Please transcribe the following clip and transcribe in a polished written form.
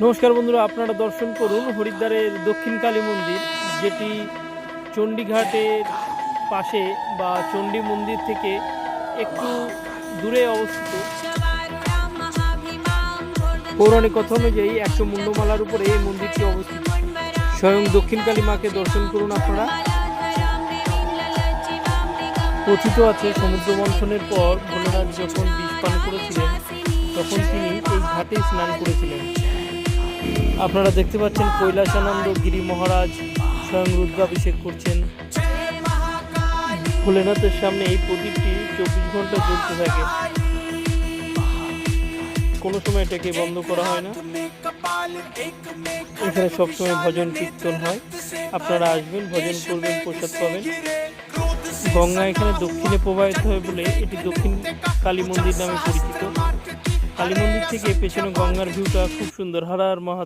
নমস্কার বন্ধুরা, আপনারা দর্শন করুন হরিদ্বারের দক্ষিণ কালী মন্দির, যেটি চণ্ডীঘাটের পাশে বা চণ্ডী মন্দির থেকে একটু দূরে অবস্থিত। পৌরাণিক কথা অনুযায়ী 100 মুন্ডমালার উপরে এই মন্দিরটি অবস্থিত। স্বয়ং দক্ষিণ কালী মাকে দর্শন করুন আপনারা। কথিত আছে সমুদ্র মন্থনের পর ভোলেনাথ যখন বিষ পান করেছিলেন তখন তিনি এই ঘাটে স্নান করেছিলেন। আপনারা দেখতে পাচ্ছেন কৈলাসানন্দ গিরি মহারাজ স্বয়ং রুদ্রাভিষেক করছেন। ভোলেনাথের সামনে এই প্রদীপটি 24 ঘন্টা জ্বলতে থাকে, কোনো সময় এটাকে বন্ধ করা হয় না। এখানে সবসময় ভজন কীর্তন হয়, আপনারা আসবেন, ভজন করবেন, প্রসাদ পাবেন। গঙ্গা এখানে দক্ষিণে প্রবাহিত হয় বলে এটি দক্ষিণ কালী মন্দির নামে পরিচিত। কালী মন্দির থেকে পেছনে গঙ্গার ভিউটা খুব সুন্দর। হর হর মহাদেব।